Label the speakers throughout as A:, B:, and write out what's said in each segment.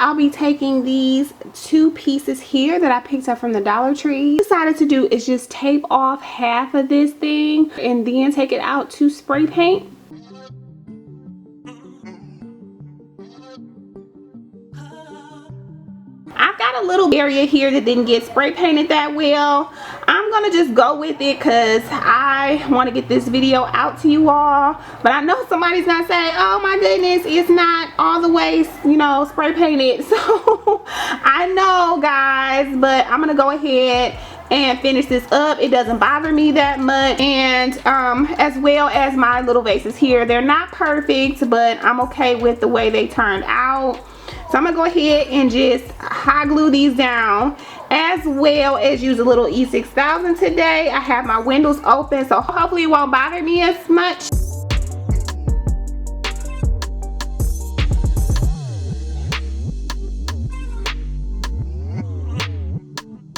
A: I'll be taking these 2 pieces here that I picked up from the Dollar Tree. What I decided to do is just tape off half of this thing and then take it out to spray paint. I've got a little area here that didn't get spray painted that well. I'm gonna just go with it because I want to get this video out to you all. But I know somebody's gonna say, oh my goodness, it's not all the way, you know, spray painted. So I know, guys, but I'm gonna go ahead and finish this up. It doesn't bother me that much. And as well as my little vases here, they're not perfect, but I'm okay with the way they turned out. So I'm gonna go ahead and just hot glue these down, as well as use a little E6000 today. I have my windows open, so hopefully it won't bother me as much.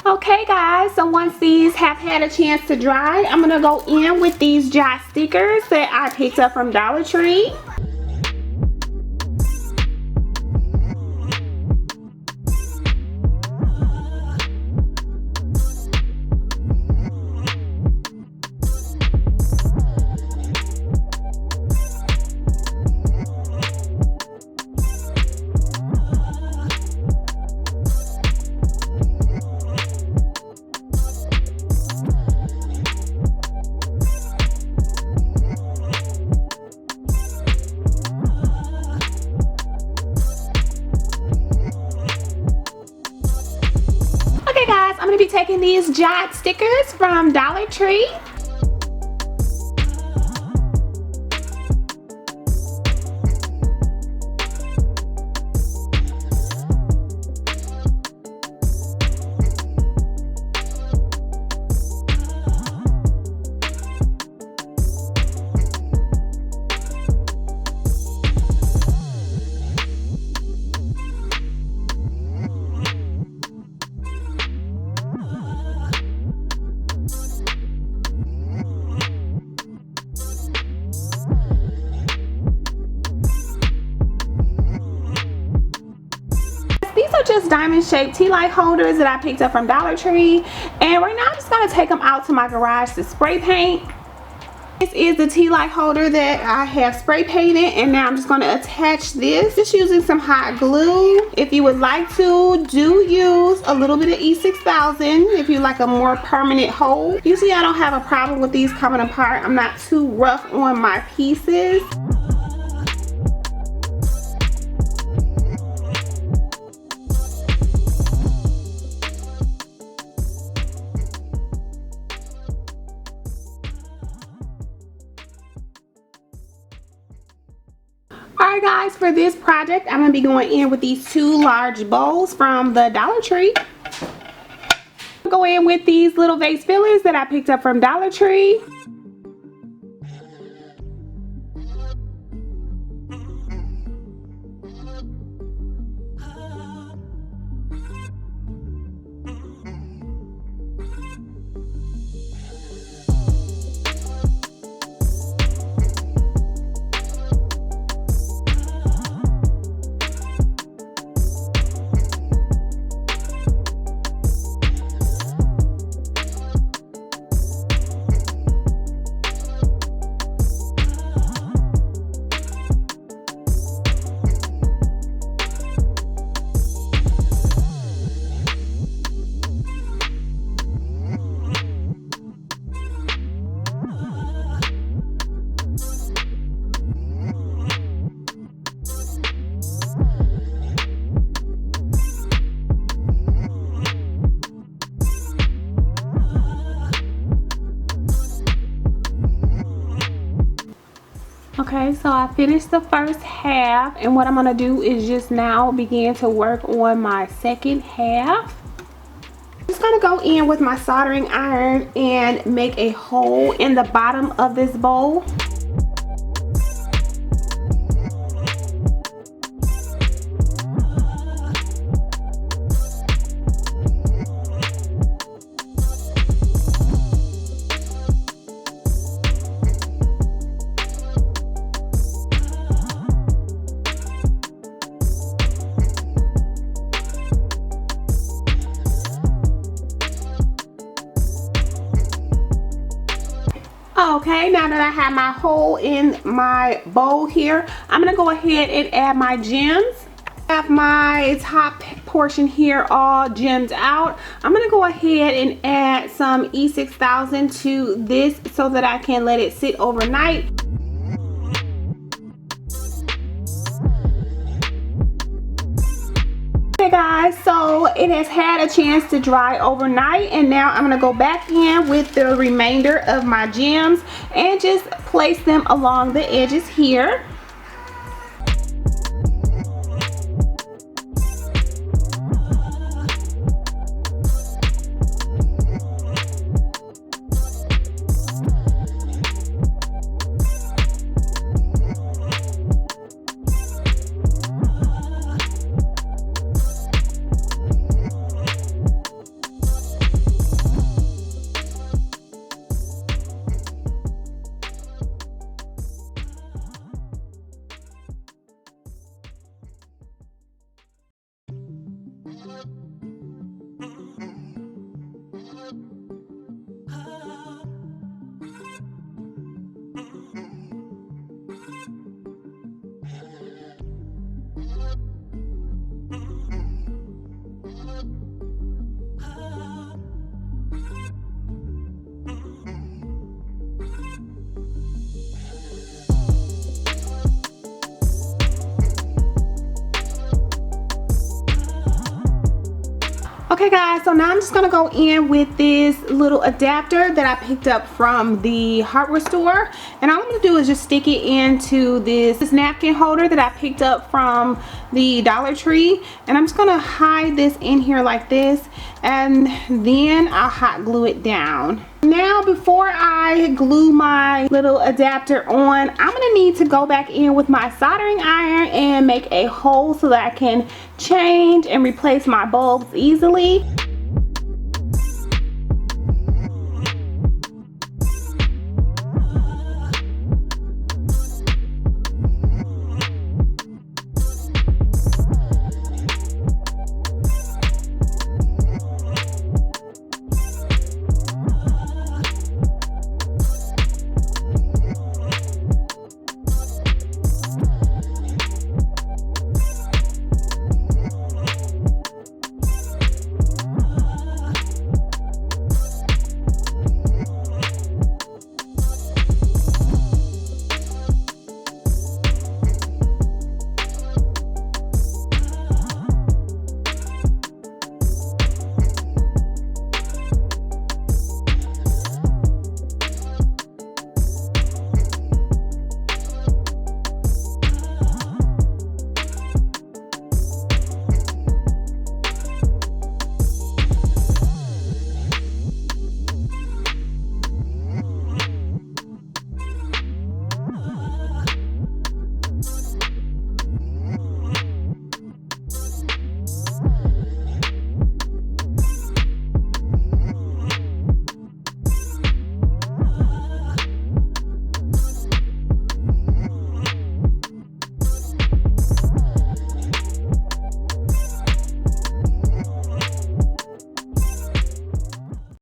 A: Okay guys, so once these have had a chance to dry, I'm gonna go in with these DIY stickers that I picked up from Dollar Tree. I'm going to be taking these DIY stickers from Dollar Tree. Just diamond shaped tea light holders that I picked up from Dollar Tree, and right now I'm just going to take them out to my garage to spray paint. This is the tea light holder that I have spray painted, and now I'm just going to attach this just using some hot glue. If you would like to, do use a little bit of E6000 if you like a more permanent hold. Usually I don't have a problem with these coming apart. I'm not too rough on my pieces. Alright guys, for this project I'm going to be going in with these 2 large bowls from the Dollar Tree. I'll go in with these little vase fillers that I picked up from Dollar Tree. Okay, so I finished the first half, and what I'm going to do is just now begin to work on my second half. I'm just going to go in with my soldering iron and make a hole in the bottom of this bowl. Okay, now that I have my hole in my bowl here, I'm gonna go ahead and add my gems. I have my top portion here all gemmed out. I'm gonna go ahead and add some E6000 to this so that I can let it sit overnight. Okay guys, so it has had a chance to dry overnight, and now I'm gonna go back in with the remainder of my gems and just place them along the edges here. Okay guys, so now I'm just gonna go in with this little adapter that I picked up from the hardware store, and all I'm gonna do is just stick it into this napkin holder that I picked up from the Dollar Tree, and I'm just gonna hide this in here like this, and then I'll hot glue it down. Now before I glue my little adapter on, I'm gonna need to go back in with my soldering iron and make a hole so that I can change and replace my bulbs easily.